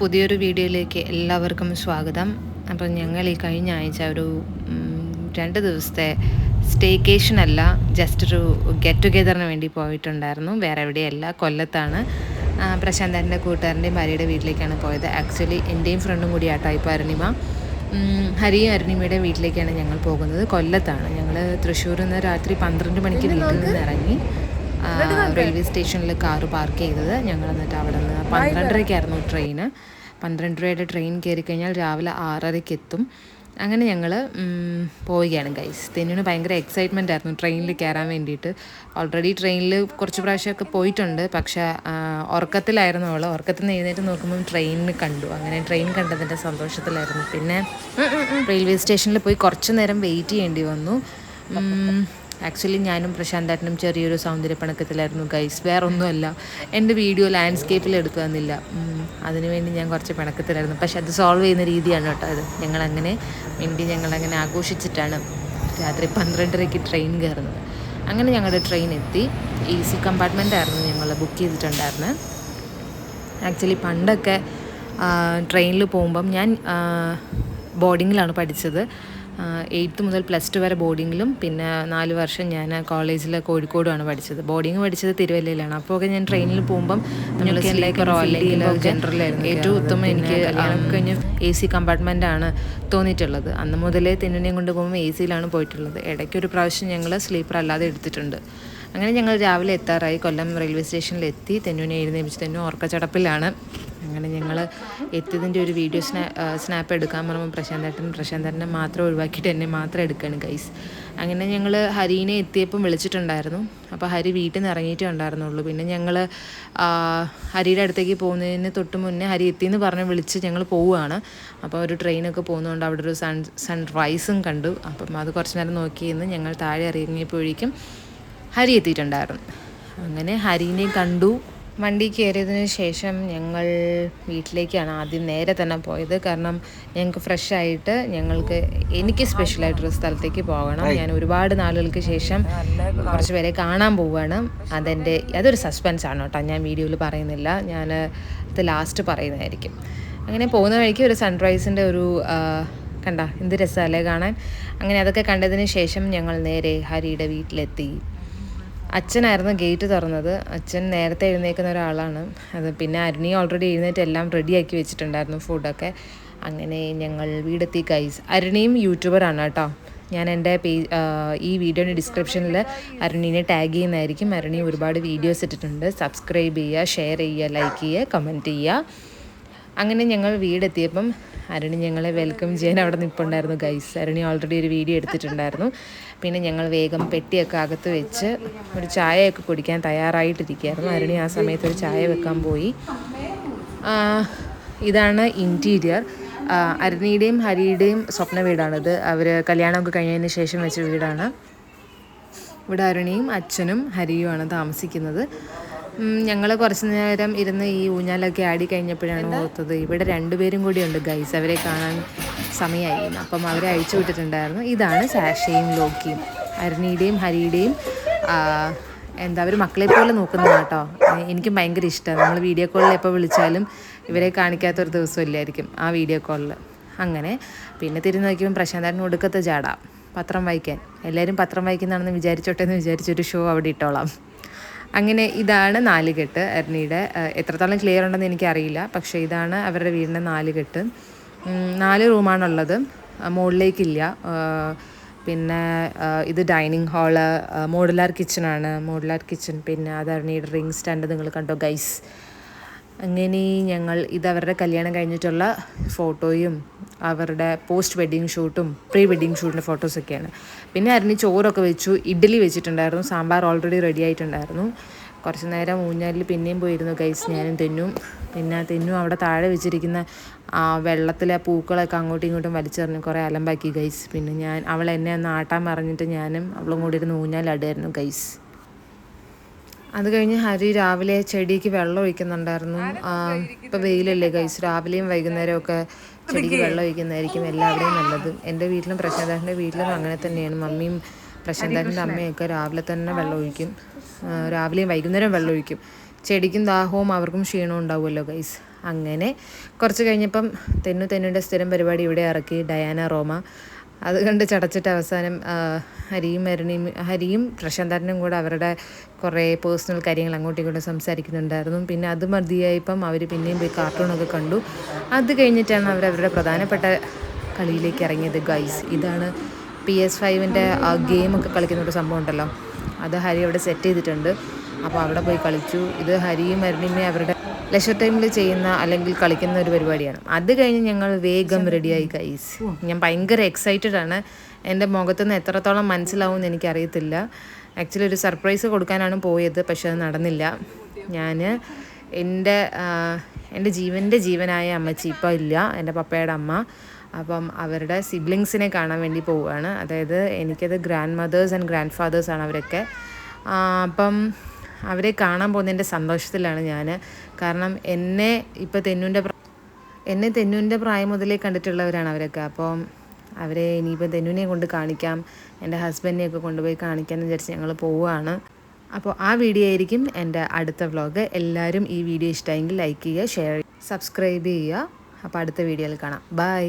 പുതിയൊരു വീഡിയോയിലേക്ക് എല്ലാവർക്കും സ്വാഗതം. അപ്പം ഞങ്ങൾ ഈ കഴിഞ്ഞ ആഴ്ച ഒരു 2 ദിവസത്തെ സ്റ്റേക്കേഷൻ അല്ല, ജസ്റ്റ് ഒരു ഗെറ്റ് ടുഗെദറിന് വേണ്ടി പോയിട്ടുണ്ടായിരുന്നു. വേറെ എവിടെയല്ല, കൊല്ലത്താണ്. പ്രശാന്തൻ്റെ കൂട്ടുകാരൻ്റെയും ഭാര്യയുടെ വീട്ടിലേക്കാണ് പോയത്. ആക്ച്വലി എൻ്റെയും ഫ്രണ്ടും കൂടി ആട്ടോ ഇപ്പോൾ അരുണിമ. ഹരിയും അരുണിമയുടെ വീട്ടിലേക്കാണ് ഞങ്ങൾ പോകുന്നത്. കൊല്ലത്താണ്. ഞങ്ങൾ തൃശ്ശൂരിൽ നിന്ന് രാത്രി 12 മണിക്ക് വീട്ടിൽ നിന്ന് ഇറങ്ങി റെയിൽവേ സ്റ്റേഷനിൽ കാറ് പാർക്ക് ചെയ്തത്. ഞങ്ങൾ എന്നിട്ട് അവിടെ നിന്ന് 12:30-ക്കായിരുന്നു ട്രെയിന്. 12:30-യുടെ ട്രെയിൻ കയറി കഴിഞ്ഞാൽ രാവിലെ 6:30-ക്ക് എത്തും. അങ്ങനെ ഞങ്ങൾ പോവുകയാണ് ഗൈസ്. തെന്നിന് ഭയങ്കര എക്സൈറ്റ്മെൻ്റ് ആയിരുന്നു ട്രെയിനിൽ കയറാൻ വേണ്ടിയിട്ട്. ഓൾറെഡി ട്രെയിനിൽ കുറച്ച് പ്രാവശ്യമൊക്കെ പോയിട്ടുണ്ട്, പക്ഷേ ഉറക്കത്തിലായിരുന്നു അവൾ. ഉറക്കത്തിൽ നിന്ന് എഴുന്നേറ്റ് നോക്കുമ്പോൾ ട്രെയിനിൽ കണ്ടു. അങ്ങനെ ട്രെയിൻ കണ്ടതിൻ്റെ സന്തോഷത്തിലായിരുന്നു. പിന്നെ റെയിൽവേ സ്റ്റേഷനിൽ പോയി കുറച്ച് നേരം വെയിറ്റ് ചെയ്യേണ്ടി വന്നു. ആക്ച്വലി ഞാനും പ്രശാന്തേട്ടനും ചെറിയൊരു സൗന്ദര്യപ്പണക്കത്തിലായിരുന്നു ഗൈസ്. വേറെ ഒന്നുമല്ല, എൻ്റെ വീഡിയോ ലാൻഡ്സ്കേപ്പിൽ എടുത്തു തന്നില്ല. അതിനുവേണ്ടി ഞാൻ കുറച്ച് പിണക്കത്തിലായിരുന്നു. പക്ഷെ അത് സോൾവ് ചെയ്യുന്ന രീതിയാണ് കേട്ടോ അത്. ഞങ്ങളങ്ങനെ ആഘോഷിച്ചിട്ടാണ് രാത്രി 12:30-ക്ക് ട്രെയിൻ കയറുന്നത്. അങ്ങനെ ഞങ്ങളുടെ ട്രെയിൻ എത്തി. AC കമ്പാർട്ട്മെൻ്റ് ആയിരുന്നു ഞങ്ങൾ ബുക്ക് ചെയ്തിട്ടുണ്ടായിരുന്നത്. ആക്ച്വലി പണ്ടൊക്കെ ട്രെയിനിൽ പോകുമ്പം ഞാൻ ബോർഡിങ്ങിലാണ് പഠിച്ചത്. 8th മുതൽ +2 വരെ ബോർഡിങ്ങിലും, പിന്നെ 4 വർഷം ഞാൻ കോളേജിൽ കോഴിക്കോടുമാണ് പഠിച്ചത്. ബോർഡിങ് പഠിച്ചത് തിരുവല്ലയിലാണ്. അപ്പോൾ ഞാൻ ട്രെയിനിൽ പോകുമ്പം സ്ലീപ്പറോ അല്ലെങ്കിൽ ജനറലായിരുന്നു ഏറ്റവും ഉത്തമം. എനിക്ക് കഴിഞ്ഞ് AC കമ്പാർട്ട്മെൻറ്റാണ് തോന്നിയിട്ടുള്ളത്. അന്ന് മുതലേ തെന്നിനെയും കൊണ്ട് പോകുമ്പോൾ AC-യിലാണ് പോയിട്ടുള്ളത്. ഇടയ്ക്കൊരു പ്രാവശ്യം ഞങ്ങൾ സ്ലീപ്പർ അല്ലാതെ എടുത്തിട്ടുണ്ട്. അങ്ങനെ ഞങ്ങൾ രാവിലെ എത്താറായി. കൊല്ലം റെയിൽവേ സ്റ്റേഷനിലെത്തി. തെന്നുവിനെ എഴുന്നേൽപ്പിച്ച് തെന്നു ഉറക്കച്ചടപ്പിലാണ്. അങ്ങനെ ഞങ്ങൾ എത്തിയതിൻ്റെ ഒരു വീഡിയോ സ്നാപ്പ് എടുക്കാൻ പറയുമ്പോൾ പ്രശാന്തേട്ടനെ മാത്രം ഒഴിവാക്കിയിട്ട് എന്നെ മാത്രം എടുക്കുകയാണ് ഗൈസ്. അങ്ങനെ ഞങ്ങൾ ഹരീനെ എത്തിയപ്പം വിളിച്ചിട്ടുണ്ടായിരുന്നു. അപ്പോൾ ഹരി വീട്ടിൽ നിന്ന് ഇറങ്ങിയിട്ടേ ഉണ്ടായിരുന്നുള്ളൂ. പിന്നെ ഞങ്ങൾ ഹരിയുടെ അടുത്തേക്ക് പോകുന്നതിന് തൊട്ട് മുന്നേ ഹരി എത്തിയെന്ന് പറഞ്ഞ് വിളിച്ച് ഞങ്ങൾ പോവുകയാണ്. അപ്പോൾ ഒരു ട്രെയിനൊക്കെ പോകുന്നതുകൊണ്ട് അവിടെ ഒരു സൺറൈസും കണ്ടു. അപ്പം അത് കുറച്ച് നേരം നോക്കിയിരുന്ന് ഞങ്ങൾ താഴെ ഇറങ്ങിയപ്പോഴേക്കും ഹരി എത്തിയിട്ടുണ്ടായിരുന്നു. അങ്ങനെ ഹരീനെ കണ്ടു. വണ്ടി കയറിയതിന് ശേഷം ഞങ്ങൾ വീട്ടിലേക്കാണ് ആദ്യം നേരെ തന്നെ പോയത്. കാരണം ഞങ്ങൾക്ക് ഫ്രഷായിട്ട് എനിക്ക് സ്പെഷ്യലായിട്ടൊരു സ്ഥലത്തേക്ക് പോകണം. ഞാൻ ഒരുപാട് നാളുകൾക്ക് ശേഷം കുറച്ച് പേരെ കാണാൻ പോവുകയാണ്. അതൊരു സസ്പെൻസ് ആണ് കേട്ടോ, ഞാൻ വീഡിയോയിൽ പറയുന്നില്ല. ഞാൻ അത് ലാസ്റ്റ് പറയുന്നതായിരിക്കും. അങ്ങനെ പോകുന്ന വഴിക്ക് ഒരു സൺറൈസിൻ്റെ ഒരു കണ്ട എന്ത് രസമല്ലേ കാണാൻ. അങ്ങനെ അതൊക്കെ കണ്ടതിന് ശേഷം ഞങ്ങൾ നേരെ ഹരിയുടെ വീട്ടിലെത്തി. അച്ഛനായിരുന്നു ഗേറ്റ് തുറന്നത്. അച്ഛൻ നേരത്തെ എഴുന്നേൽക്കുന്ന ഒരാളാണ്. പിന്നെ അരുണി ഓൾറെഡി എഴുന്നേറ്റ് എല്ലാം റെഡിയാക്കി വെച്ചിട്ടുണ്ടായിരുന്നു ഫുഡൊക്കെ. അങ്ങനെ ഞങ്ങൾ വീടെത്തി ഗൈസ്. അരുണിയും യൂട്യൂബറാണ് കേട്ടോ. ഞാൻ എൻ്റെ ഈ വീഡിയോയുടെ ഡിസ്ക്രിപ്ഷനിൽ അരുണീനെ ടാഗ് ചെയ്യുന്നതായിരിക്കും. അരുണി ഒരുപാട് വീഡിയോസ് ഇട്ടിട്ടുണ്ട്. സബ്സ്ക്രൈബ് ചെയ്യുക, ഷെയർ ചെയ്യുക, ലൈക്ക് ചെയ്യുക, കമൻറ്റ് ചെയ്യുക. അങ്ങനെ ഞങ്ങൾ വീടെത്തിയപ്പം അരുണി ഞങ്ങളെ വെൽക്കം ചെയ്യാൻ അവിടെ നിൽപ്പുണ്ടായിരുന്നു ഗൈസ്. അരുണി ഓൾറെഡി ഒരു വീഡിയോ എടുത്തിട്ടുണ്ടായിരുന്നു. പിന്നെ ഞങ്ങൾ വേഗം പെട്ടിയൊക്കെ അകത്ത് വെച്ച് ഒരു ചായയൊക്കെ കുടിക്കാൻ തയ്യാറായിട്ടിരിക്കുകയായിരുന്നു. അരുണി ആ സമയത്ത് ഒരു ചായ വെക്കാൻ പോയി. ഇതാണ് ഇൻറ്റീരിയർ. അരുണിയുടെയും ഹരിയുടെയും സ്വപ്ന വീടാണിത്. അവർ കല്യാണമൊക്കെ കഴിഞ്ഞതിന് ശേഷം വെച്ച വീടാണ്. ഇവിടെ അരുണിയും അച്ഛനും ഹരിയുമാണ് താമസിക്കുന്നത്. ഞങ്ങൾ കുറച്ച് നേരം ഇരുന്ന് ഈ ഊഞ്ഞാലൊക്കെ ആടി കഴിഞ്ഞപ്പോഴാണ് ഓർത്തത് ഇവിടെ 2 പേരും കൂടി ഉണ്ട് ഗൈസ്. അവരെ കാണാൻ സമയമായി. അപ്പം അവരെ അഴിച്ചു വിട്ടിട്ടുണ്ടായിരുന്നു. ഇതാണ് സാഷയും ലോക്കിയും. അരുണിയുടെയും ഹരിയുടെയും അവർ മക്കളെ പോലെ നോക്കുന്നതാണ് കേട്ടോ. എനിക്ക് ഭയങ്കര ഇഷ്ടമാണ്. നമ്മൾ വീഡിയോ കോളിൽ എപ്പോൾ വിളിച്ചാലും ഇവരെ കാണിക്കാത്തൊരു ദിവസമില്ലായിരിക്കും ആ വീഡിയോ കോളിൽ. അങ്ങനെ പിന്നെ തിരിഞ്ഞ് നോക്കിയപ്പോൾ പ്രശാന്തേട്ടന് ഒടുക്കത്തെ ചാടാം പത്രം വായിക്കാൻ. എല്ലാവരും പത്രം വായിക്കുന്നതാണെന്ന് വിചാരിച്ചോട്ടെ വിചാരിച്ചൊരു ഷോ അവിടെ ഇട്ടോളാം. അങ്ങനെ ഇതാണ് 4 കെട്ട് അരുണിയുടെ. എത്രത്തോളം ക്ലിയർ ഉണ്ടെന്ന് എനിക്കറിയില്ല, പക്ഷേ ഇതാണ് അവരുടെ വീടിൻ്റെ 4 കെട്ട്. 4 റൂമാണുള്ളത്, മുകളിലേക്കില്ല. പിന്നെ ഇത് ഡൈനിങ് ഹാള്, മോഡുലാർ കിച്ചൺ. പിന്നെ അത് അരുണിയുടെ റിംഗ് സ്റ്റാൻഡ് നിങ്ങൾ കണ്ടോ ഗൈസ്. അങ്ങനെ ഇതവരുടെ കല്യാണം കഴിഞ്ഞിട്ടുള്ള ഫോട്ടോയും അവരുടെ പോസ്റ്റ് വെഡ്ഡിങ് ഷൂട്ടും പ്രീ വെഡ്ഡിങ് ഷൂട്ടിൻ്റെ ഫോട്ടോസൊക്കെയാണ്. പിന്നെ അരുണി ചോറൊക്കെ വെച്ചു, ഇഡ്ഡലി വെച്ചിട്ടുണ്ടായിരുന്നു, സാമ്പാർ ഓൾറെഡി റെഡി ആയിട്ടുണ്ടായിരുന്നു. കുറച്ച് നേരം ഊഞ്ഞാലിൽ പിന്നെയും പോയിരുന്നു ഗൈസ്, ഞാനും തെന്നും. പിന്നെ തെന്നും അവിടെ താഴെ വെച്ചിരിക്കുന്ന വെള്ളത്തിലെ പൂക്കളൊക്കെ അങ്ങോട്ടും ഇങ്ങോട്ടും വലിച്ചെറിഞ്ഞ് കുറേ അലമ്പാക്കി ഗൈസ്. പിന്നെ അവൾ എന്നെ ഒന്ന് ആട്ടാൻ പറഞ്ഞിട്ട് ഞാനും അവളും കൂടി ഇരുന്ന് ഊഞ്ഞാലാടുമായിരുന്നു ഗൈസ്. അത് കഴിഞ്ഞ് ഹരി രാവിലെ ചെടിക്ക് വെള്ളം ഒഴിക്കുന്നുണ്ടായിരുന്നു. ഇപ്പോൾ വെയിലല്ലേ ഗൈസ്, രാവിലെയും വൈകുന്നേരമൊക്കെ ചെടിക്ക് വെള്ളം ഒഴിക്കുന്നതായിരിക്കും എല്ലാവരുടെയും നല്ലത്. എൻ്റെ വീട്ടിലും പ്രശാന്തേട്ടൻ്റെ വീട്ടിലും അങ്ങനെ തന്നെയാണ്. മമ്മിയും പ്രശാന്തേട്ടൻ്റെ അമ്മയൊക്കെ രാവിലെ തന്നെ വെള്ളം ഒഴിക്കും. രാവിലെയും വൈകുന്നേരം വെള്ളം ഒഴിക്കും. ചെടിക്കും ദാഹവും അവർക്കും ക്ഷീണവും ഉണ്ടാവുമല്ലോ ഗൈസ്. അങ്ങനെ കുറച്ച് കഴിഞ്ഞപ്പം തെന്നുവിൻ്റെ സ്ഥിരം പരിപാടി ഇവിടെ ഇറക്കി, ഡയാന റോമ. അത് കണ്ട് ചടച്ചിട്ട് അവസാനം ഹരിയും പ്രശാന്തനും കൂടെ അവരുടെ കുറേ പേഴ്സണൽ കാര്യങ്ങൾ അങ്ങോട്ടും ഇങ്ങോട്ടും സംസാരിക്കുന്നുണ്ടായിരുന്നു. പിന്നെ അത് മതിയായപ്പം അവർ പിന്നെയും പോയി കാർട്ടൂണൊക്കെ കണ്ടു. അത് കഴിഞ്ഞിട്ടാണ് അവരുടെ പ്രധാനപ്പെട്ട കളിയിലേക്ക് ഇറങ്ങിയത്. ഗൈസ്, ഇതാണ് PS5-ൻ്റെ ഗെയിമൊക്കെ കളിക്കുന്നൊരു സംഭവം ഉണ്ടല്ലോ, അത് ഹരി അവിടെ സെറ്റ് ചെയ്തിട്ടുണ്ട്. അപ്പോൾ അവിടെ പോയി കളിച്ചു. ഇത് ഹരിയും അരുണിമയും അവരുടെ ലെഷർ ടൈമിൽ ചെയ്യുന്ന അല്ലെങ്കിൽ കളിക്കുന്ന ഒരു പരിപാടിയാണ്. അത് കഴിഞ്ഞ് ഞങ്ങൾ വേഗം റെഡിയായി ഗൈസ്. ഞാൻ ഭയങ്കര എക്സൈറ്റഡ് ആണ്. എൻ്റെ മുഖത്തുനിന്ന് എത്രത്തോളം മനസ്സിലാവുമെന്ന് എനിക്കറിയത്തില്ല. ആക്ച്വലി ഒരു സർപ്രൈസ് കൊടുക്കാനാണ് പോയത്, പക്ഷെ അത് നടന്നില്ല. ഞാൻ എൻ്റെ ജീവനായ അമ്മച്ചി ഇപ്പോൾ ഇല്ല, എൻ്റെ പപ്പയുടെ അമ്മ. അപ്പം അവരുടെ സിബ്ലിങ്സിനെ കാണാൻ വേണ്ടി പോവുകയാണ്. അതായത് എനിക്കത് ഗ്രാൻഡ് മദേഴ്സ് ആൻഡ് ഗ്രാൻഡ് ഫാദേഴ്സാണ് അവരൊക്കെ. അപ്പം അവരെ കാണാൻ പോകുന്നതിൻ്റെ സന്തോഷത്തിലാണ് ഞാൻ. കാരണം എന്നെ തെന്നുവിൻ്റെ പ്രായം മുതലേ കണ്ടിട്ടുള്ളവരാണ് അവരൊക്കെ. അപ്പം അവരെ ഇനിയിപ്പോൾ തെന്നുവിനെ കൊണ്ട് കാണിക്കാം, എൻ്റെ ഹസ്ബൻഡിനെയൊക്കെ കൊണ്ടുപോയി കാണിക്കാമെന്ന് വിചാരിച്ച് ഞങ്ങൾ പോവുകയാണ്. അപ്പോൾ ആ വീഡിയോ ആയിരിക്കും എൻ്റെ അടുത്ത വ്ളോഗ്. എല്ലാവരും ഈ വീഡിയോ ഇഷ്ടമായെങ്കിൽ ലൈക്ക് ചെയ്യുക, ഷെയർ ചെയ്യുക, സബ്സ്ക്രൈബ് ചെയ്യുക. അപ്പോൾ അടുത്ത വീഡിയോയിൽ കാണാം. ബൈ.